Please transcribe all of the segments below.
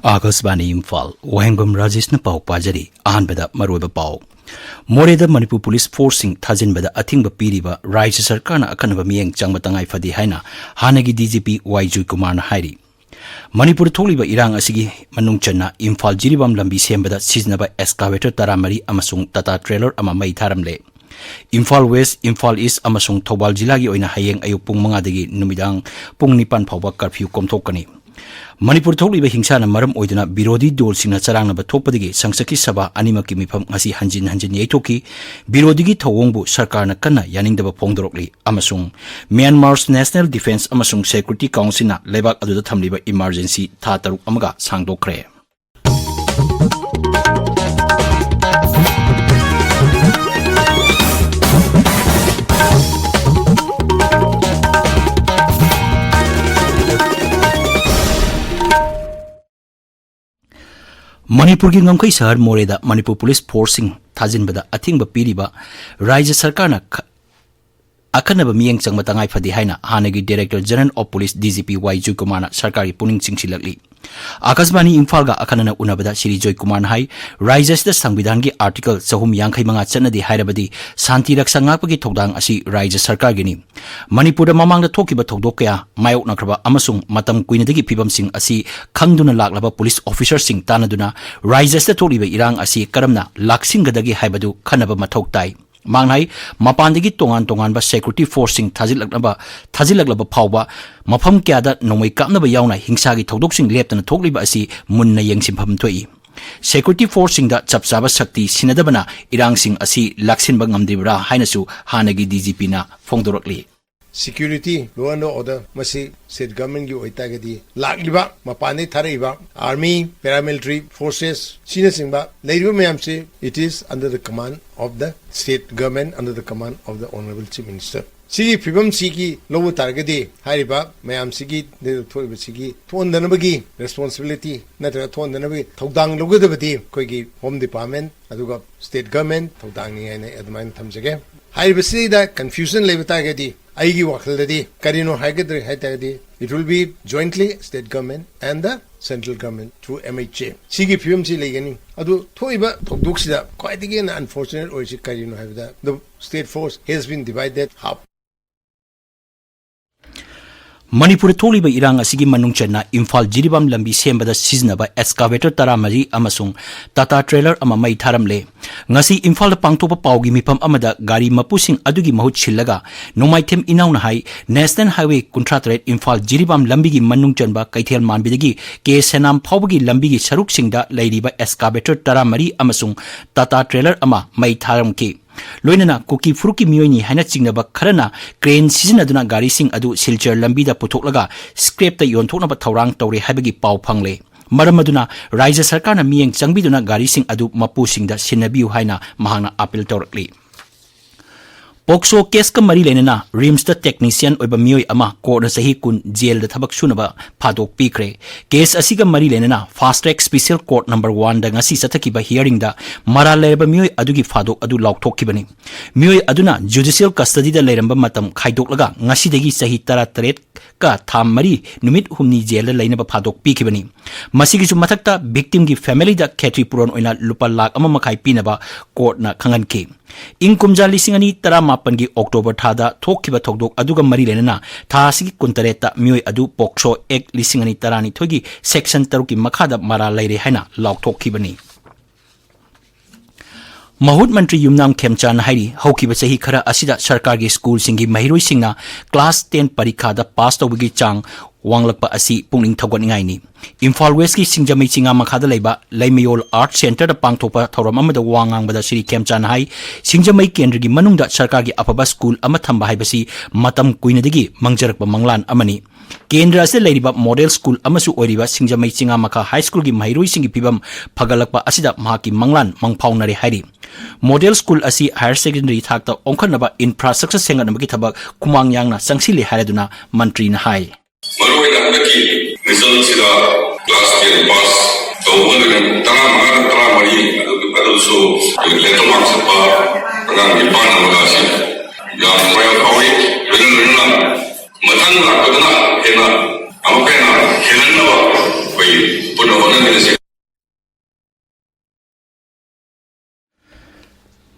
Akasbani Imphal, Wahengbam Rajesh na pau pajari, Ahanbada Maruba Pau. Moreda Manipur Police Forcing Thazin Bada Atingba Piriba, Raja Sarkarna Akanaba Mieng Changbatangai Fadi Haina, Hanagi DGP Waiju Kumar Hairi. Manipur Toliba Irang Asigi Manungchana, Imphal Jiribam Lambi Sembada, Siznaba Excavator Taramari, Amasung Tata Trailer Ama Mai Taramle. Imphal West, Imphal East, Amasung Tobal Jilagi Oina Hayeng Ayupung Mangadagi, Numidang, Pung Nipan Pauba Curfew Komtokani. Manipur Toliba Hingsana Maram Oidana, Birodi Dol Sina Saranga Batopadi, Sangsaki Saba, Animaki Mipam Asi Hanjin Yetoki, Birodigi Tawongbu, Sarkarna Kana, Yanindaba Pongdorokli, Amasung, Myanmar's National Defense Amasung Security Council, Lebak Adu Tamliba Emergency, Tataru Amaga, Sangdokre. Manipur ki ngamkai sahar Moreda Manipur Police Forcing Thazin Bada Atingba Piriba Raja Sarkarna Akanaba Mieng Changbatangai Fadi Haina Hanagi Director General of Police DGP Waiju Kumar Sarkari Puning Singsilakli Akasbani Imphal Akanana Unabada Shri Joy Kumar Hai Rajas the Sangbidangi article Sahum Yankai Manga Chanadi Hairabadi Santi Raksangapagi Togdang Asi Raja Sarkargini Manipur Mamang the Tokiba Togdokaya Mayok Nakraba Amasung Matam Quinadigi Pibam Sing Asi Kangduna Laklaba Police Officer Sing Tanaduna Rajas the Toliba Irang Asi Karamna Laksingadagi Haibadu Kanaba Matoktai Manghai Mapandigi Tongan ba Security Forcing Thazilaklaba Pauba Mafam Kyada Nomai Kapnaba Yauna Hingsagi Togdoksing Leptana Tokliba Asi Munna Yengsimpam Toi Security Forcing da Chapsaba Sakti Sinadabana Irang Sing Asi Laksin Bangamdibra Hainasu Hanagi DGP na Fongdorokli Security, law and order, masi state government you oitagadi, Lakliba, Mapane Tariba, army, paramilitary forces, senior singba, Lady Mayamsi, it is under the command of the state government, under the command of the Honorable Chief Minister. Sigi Pibam Sigi, Low Targadi, Hariba, Mayam Sigi, the Sigi, Tuan Danabagi, responsibility, Natra Tuan Danabi, Togdang Logadabadi, Kogi, Home Department, Aduga, state government, Togdangi and Adman Tamsage. Hariba see that confusion Levatagadi. Aigi Wakaldadi, Karino Hagadri Haitagadi, it will be jointly state government and the central government through MHA. Sigi PMC Legani, Adu Toiba Togduxida, quite again unfortunate or Karino have that. The state force has been divided half. Manipur Toliba Irang Asigi Manungchana, Imphal Jiribam Lambi Sembada Siznaba, Excavator Taramari, Amasung, Tata Trailer Amamai Taramle. Ngasi Imphal Pangtopa Paugi Mipam Amada, Gari Mapusing Adugi Mahut Chilaga, Nomaitem Inaunahai, National Highway Contractorate Imphal Jiribam Lambigi Manungchanba, Kaitel Manbidagi, K. Senam Paubagi Lambigi Saruk Singda, Lady by Excavator Taramari, Amasung, Tata Trailer Ama, Mai Taramki. Loinana Kuki Fruki Mioni Hana Singnaba Karana, Crane Season Aduna Gari Sing Adu Silcher Lambida Putoklaga, Scrape the Yontona Taurang Tori Habagi Pau Pangle. Maramaduna, Raja Sarkarna Mieng Changbiduna Gari Sing Adu Mapu Sing da Sinabiu Haina Mahana Apil Torkli. Pokso Keska Mari Lenana, Rims the Technician Obamioi Ama, Korna Sahikun, Jail the Tabak Sunaba, Padok Pikre, Case Asiga Mari Lenana, Fast Track Special Court number 1, the Ngasi Satakiba hearing da, Mara Lebamioi Adugi Fado Adu Lauk Tokibani. Mioi Aduna, Judicial Custody the Leramba Matam, Kaidok Ngasi Degi Sahitara Tret, Ka Tam Mari, Numit Humni Jail Lainaba Padok Pikibani. Masigisu Matakta, victim gi family da Ketri Puron Oina Lupa Lak Amakai Pinaba, Court na Kanganke. Inkumja Lisingani Taramapangi October Tada, Tokiba Togdok Aduga Marilena, Tasiki Kuntareta, Mui Adu Pokso, Ek Lisingani Tarani Togi, Section Taruki Makada Mara Lady Hena, Lauk Tokibani. Mahut Mantri Yumnam Kemchan Hairi, Hokiba Sahi Kara Asida Sarkargi School Singi Mahirui Singna, Class 10 Parikada Pasta Wigi Chang, Wanglapa Asi Puning Togoningaini. Imphal West ki Singjamai Singa Makada Leba, Laimayol Art Center the Pangtopa Toramama the Wangang Bada Siri Kemchan Hai, Singjamai Kendrigi Manunda Sarkargi Apaba School Amatamba Haibasi, Matam Quinadigi, Mangjarakba Manglan Amani. Kendra se Ladybab Model School Amasu Oriba Singjamai Singa Maka High School gi Mahirui Singi Pibam Pagalakpa Asida Mahaki Manglan Mangpaunari Hairi. Model School Asi Higher Secondary Thakta Onkanaba Infrastructure Senga Namakitabak Kumang Yang na Sangsili Haraduna Mantri na Hai. Results class 10 pass. So when tara mari also letter marks pa agang ipan magasi. Yang saya kawin benar matang na kadana hena amapena hena ba koi puno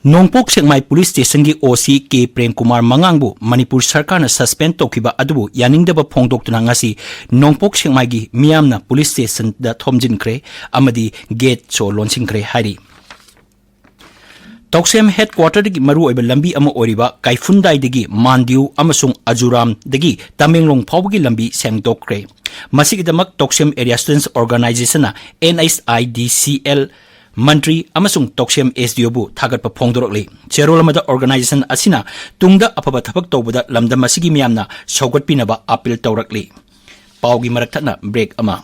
Nongpok Sengmai Police Station gi OC K Prem Kumar Mangangbu Manipur Sarkar na suspend tokiba adubu yaningdaba phongdoktuna ngasi Nongpok Sengmai gi miyamna Police Station da thomjinkhre amadi gate cho launchingkhre hari Toksem headquarter dagi maru oiba lambi ama oriba Kaifundai dagi Mandiu amasung Ajuram dagi Tamenglong phawgi lambi sengdokre masigidamak Toksem Area Students Organization na NSIDCL Mantri amasung Toksem SDO bu thagat pa phongdorokli cherolamada organization asina tungda apaba thabak tawbada lamda masigi miyamna saugat pinaba appeal tawrakli pawgi marakthana break ama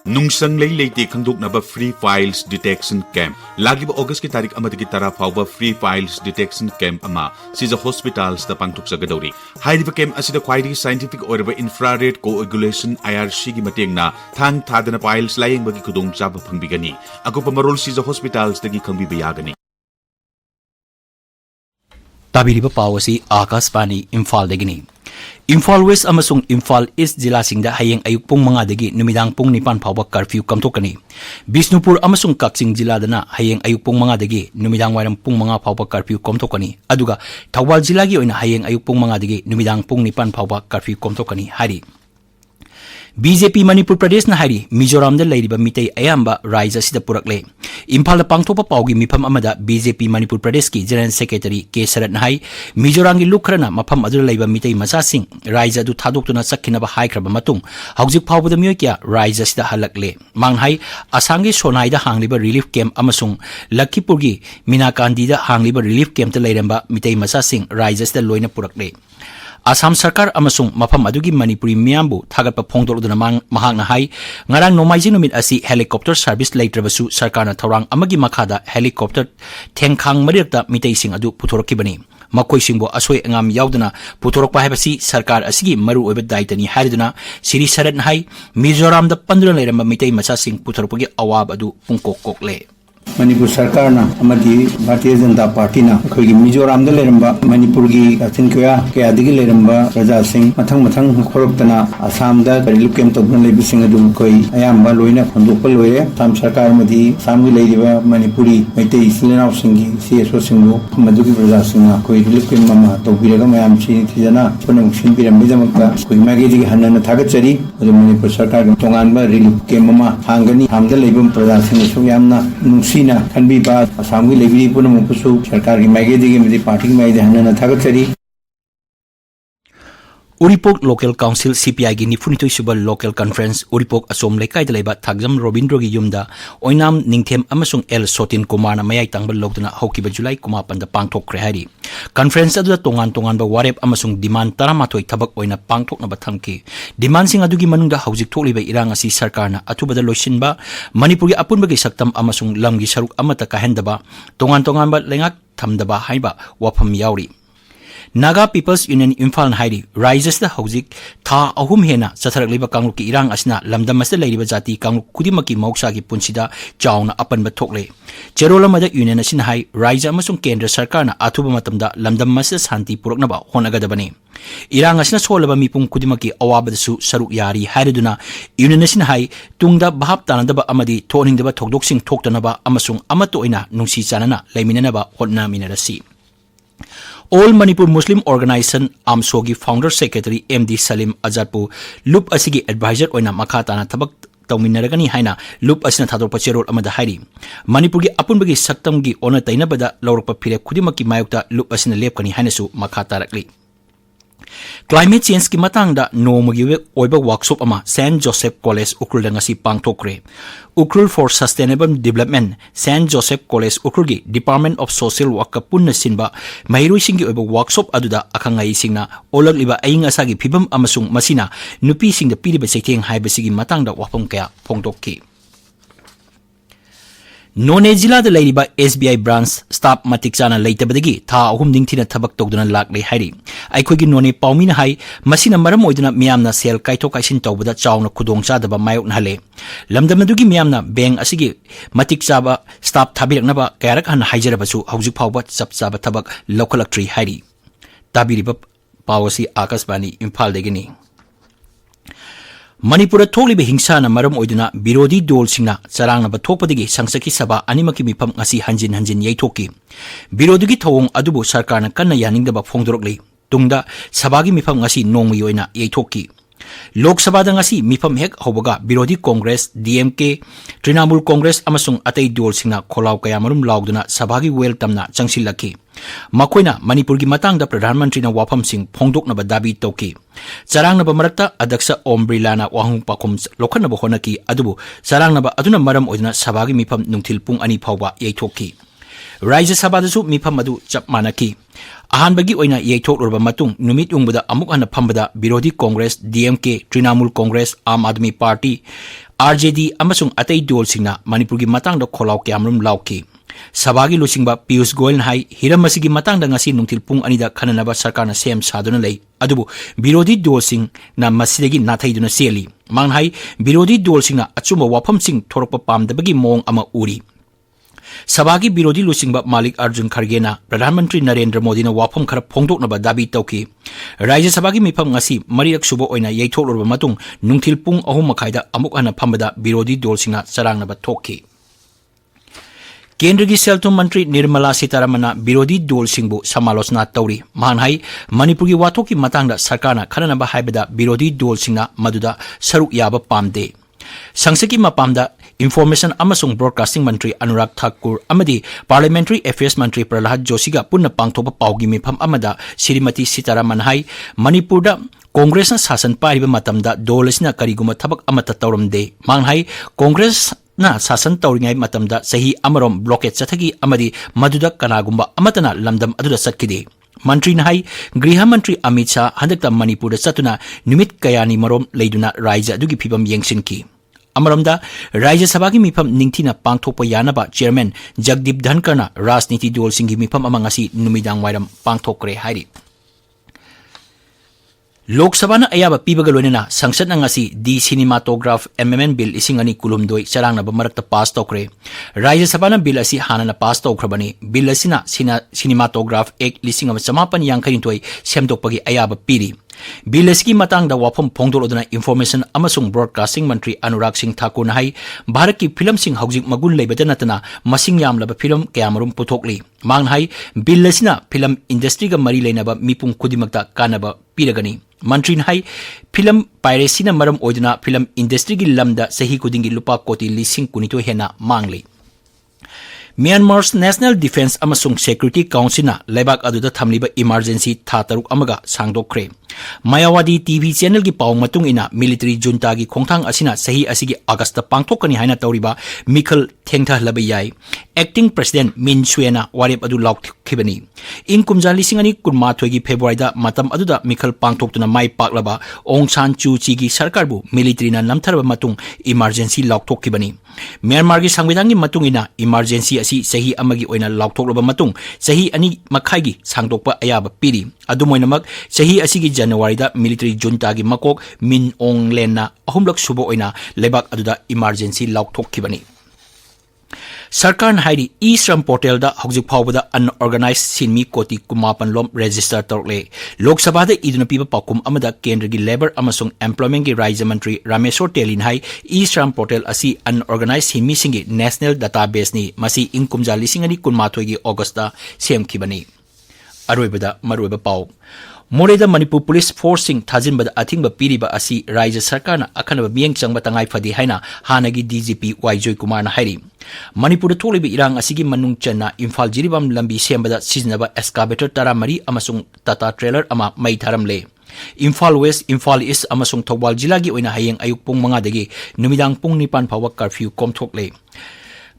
Nungsang leite khangdoknaba Free Files Detection Camp lagiba August ki tarik amadagi tara fawba Free Files Detection Camp ama sija hospitals da pangtuksagadori hairiba camp asida khwaidi scientific orba infrared coagulation IRC gi matengna thang thadana files layeng bagi kudong chaba phangbigani agopa marol sija hospitals dagi khangbi bayagani tabiriba pawasi Akashvani Imphal dagini Imphal West amasung Imphal East jila singda hayeng ayuk pung mga dagi numidang pung nipan phawba curfew kamtokani Bisnupur amasung Kaksing jila dana hayeng ayuk pung mga dagi numidang wairam pung mga phawba curfew kamtokani aduga Thawbal jila gi oina hayeng ayuk pung mga dagi numidang pung nipan phawba curfew kamtokani hari BJP Manipur Pradesh na hari Mizoram da lairiba mitay ayamba Raija sida purakle Imphal da pangthopa pawgi mifam amada BJP Manipur Pradesh ki General Secretary K Sarat na hai Mizoram gi lukrana mafam adu laiba mitay masasing Raija du thadoktuna sakhinaba haikraba matung haujik phawbada miyoy kya Raija sida halakle manghai Asangi Sonai da hangliba relief camp amasung Lakhipur gi Minakandi da hangliba relief camp ta lairamba mitay masasing Raija sida loina purakle Assam Sarkar amasung mafam adugi Manipuri miyambu thagatpa phongdoluduna mahakna hai ngarang nomaiji numit asi helicopter service leitrabasu sarkarna thorang amagi makhada helicopter thengkhang mariakta mitei sing adu puthorokibani makoi singbo asoi angam yauduna puthorokpa haibasi sarkar asigi maru oiba daitani hariduna Siri Sarat hai Mizoram da 15 leiramba mitei macha sing puthorokpagi awab adu pungkok kokle Manipur Sarkar na amadi Bharatiya Janata Party na khoi Mizoram da leramba Manipur gi atin kya digi leramba raja sing mathang khoroktana Assam da relief camp tobna lebi sing adu khoi ayamba loina khondokpa loye Assam Sarkar madi Assam gi leidiba Manipuri maitei silena sing gi CSO singbo madugi raja sing khoi relief camp mama tobiraga mayam chi thijana chonang sin pirambi jamakta khoi magi digi hanna thagachari adu Manipur Sarkar tonganba relief camp mama hangani hamda leibum raja sing so yamna Sina can be bad Assam gi lebi puna mukusu sarkar gi maige digi medi party gi maige hanna thagachari Uripok Local Council CPI gi nifunitoi suba Local Conference Uripok Asom Lekai Dalaiba Thagjam Robindro gi yumda Oinam Ningthem amasung L Sotin Kumar na mayai tangbal logduna hokiba July 9 da pangthokre hari Conference adu tongan ba warep amasung demand taramatoi thabak oina pangthokna ba thamki demand sing adu gi manungda haujik thokliba irang asi sarkarna athubada loisinba Manipur gi apunba gi saktam amasung lam gi saruk amata kahendaba tongan ba lengak thamdaba haiba wafam yauri Naga People's Union Imphal Hairi rises the Hojik Tha Ahum Hena Satharaliba Kangluki Irang Asna Lamdamas Lady Jati Kang Kudimaki Moksaki Punsida Jauna Apan Batokle Cherola Mother Union Asin Hai Rise Amasung Kendra Sarkana Atuba Lamdamas Santi Puroknaba Honagadabani Irang Asna Solaba Mipung Kudimaki Awabadasu Saruk Yari Hariduna Union Asin Hai Tungda Bahap Tanadaba Amadi Toning Daba Tokdoksing Toktanaba Amasung Amatoina Nungsi Sanana Laiminanaba Hotna Minarasi All Manipur Muslim Organization Amsogi Founder Secretary MD Salim Azadpu Loop Asigi Advisor Oina Makatana Tabak Tauminaragani Haina Loop Asina Thador Pachero Amada Hairi Manipurgi Apunbagi Saktamgi Ona Tainabada Laurpa Pire Kudimaki Mayukta Loop Asina Lepkani Hanasu Makatarakli Climate Change ki matangda nomagi oiba workshop ama St. Joseph College Ukrul da ngasi pangthokre Ukrul for Sustainable Development St. Joseph College Ukrul gi Department of Social Work ka punna sinba mahiroi singi oiba workshop aduda akangai singna olagliba aing asagi phibam amasung masina nupi singda piriba seitheng haibasigi matangda wapam kaya phongtokki None Jila the Lady by SBI branch staff Matikchana later badagi Tha Ahum Dingtina Tabak Togduna Lakle Hari. I could get None Paumina Hai, Masina Maramoidana Miamna Sel Kaito Kaisin Tobada Chow Kudong Chadaba Mayok Hale. Lamda Madugi Miamna Bang Asigi Matikchaba staff Tabir Naba Karak and Hajarabasu Hauju Pawat Sapsaba Tabak local tree Hari. Tabiribab Pawasi Akashvani Imphal Degini. Manipur tholiba hingsana maram oiduna birodi dol singna charangna thokpadigi sangsaki sabha animaki mifam ngasi hanjin yaithoki birodigi thawong adubu sarkarna kanna yaningdaba phongdorokli tungda sabagi mifam ngasi nongmi oina yaithoki Lok Sabha ngasi mifam hek hobaga birodi Congress DMK Trinamool Congress amasung atay dol singna kholaw kaya marum lauduna sabagi weltamna changsilaki makoina Manipur gi matangda Pradhan Mantri na wafam sing phongdokna ba dabi toki charangna ba marakta adaksa Ombrillana wahung pakhum lokhanna ba honaki adubu charangna ba aduna maram oidna sabagi mifam nungthil pung ani phawba yaithoki Rajya Sabha dasu mifam adu chap manaki ahanbagi oina yaithokloba matung numit yungbuda amuk hana phambada birodi Congress DMK Trinamool Congress Aam Aadmi Party RJD amasung atay dol singna Manipur gi matangda kholaw kyamrum lauki sabagi lusingba Piyush Goyal hai hiram masigi matangda ngasi nungtil pung anida khananaba sarkarna sem saduna lei adubu birodi dol sing na masidagi nathaiduna seli manghai birodi dol singna achumba wafam sing thorokpa pamdabagi mong ama uri Sabagi birodi lusingba Malik Arjun Kharge na Pradhan Mantri Narendra Modi na wafam khara phongdoknaba dabi tauki Rajya Sabagi mifam ngasi mariak subo oina yaithoklorba matung nungthil pung 3:30 amuk hana phambada birodi dol singna charangnaba thokki Kendra gi Selthum Mantri Nirmala Sitaramana birodi dol singbu samalosna tauri manhai Manipur gi wathoki matangda sarkarna khananaba haibada birodi dol singna maduda saruk yaba pamde Sangsaki mapamda Information amasung Broadcasting Mantri Anurag Thakur amadi Parliamentary Affairs Mantri Prahlad Joshi ga punna pangthopa paugi mifam amada Srimati Sitaraman hai Manipurda Congress na sasan pariba matamda dolasina kariguma thabak amata tawramde manghai Congress na sasan tawringai matamda sahi amarom blockade chathagi amadi maduda kanagumba amatana lamdam aduda satkide Mantri Nahai Griha Mantri Amit Shah handakta Manipur da satuna numit kayani marom leiduna Rajya adugi phibam yengsinki Amaramda Rajya Sabha gi mifam ningthina pangthokpa yanaba Chairman Jagdeep Dhankarna Rajniti dol singgi mifam amangasi numidang wairam pangthokre hairi Lok Sabha na ayaba pibaga loinena sangsad na ngasi di cinematograph MMN bill ising ani kulumdoi charang na bamarakta pass tokre Rajya Sabha na bill asi hana na pass tokrabani bill asina cinematograph ek lising ama samapan yang kanintoi semdokpagi ayaba piri Bill aski matang da wafam phongdolodana Information amasung Broadcasting Mantri Anurag Singh Thakur na hai Bharat ki film sing haujik magun leibada natana masing yamlaba film kayamarum puthokli mang hai bill asina film industry ga mari leinaba mipung kudimakta kanaba piragani Mantri hai film piracy na maram oidana film industry gi lamda sahi kudingi lupa koti lising kunito hena mangli Myanmar's National Defense amasung Security Council na lebak aduda thamliba emergency thataruk amaga sangdokre Mayawadi TV channel gi paw matung ina military junta gi khongthang asina sahi asigi August pangthokani haina tawriba Mikhal Thengtha labayai Acting President Min Suena warep adu laukkhibani in kumjali singani kunma thoigi February da matam aduda Mikhal pangthoktuna mai paklaba Aung San Suu Kyi gi sarkar bu military na namtharba matung emergency laukthokibani Myanmar gi sangwidang gi matung ina emergency asi sahi amagi oina laukthokloba matung sahi ani makhai gi sangdokpa ayaba piri adumoinamak sahi asigi January da military junta gi makok Min Aung Hlaing na ahumlak subo oina lebak aduda emergency laukthokibani Sarkar hairi e-Shram portal da hojik phawbada unorganized sinmi koti kumapan lom register torle Lok Sabha da iduna piba pakum amada Kendra gi Labor amasung Employment gi Rajya Mantri Rameshwar Telin hai e-Shram portal asi unorganized sinmi singi national database ni masi inkumja lisingani kunmathoi gi August da semkhibani aroibada maroiba paw Moreda Manipur Police Force sing thajinbada athingba piriba asi Rajya Sarkar na akhanaba mieng changba tangai phadi haina hanagi DGP Waijoy Kumar na hairi Manipur da tholiba irang asigi manung channa Imphal jiribam lambi sembada siznaba excavator 13 amasung Tata trailer ama mai tharamle Imphal West Imphal East amasung Thawbal jila gi oina hayeng ayuk pung 5 dagi numidang pung 9 phawa curfew komthokle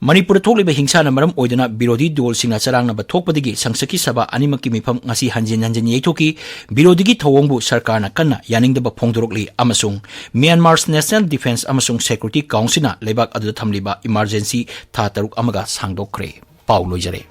Manipur tholiba hingsa na maram oidana birodi dol singna charang na bathokpadigi sangsaki sabha animaki mifam ngasi hanjin yaithoki birodigi thawongbu sarkar na kanna yaningdaba phongdorokli amasung Myanmar's National Defense amasung Security Council na lebak adu thamliba emergency tha taruk amaga sangdokre paulojare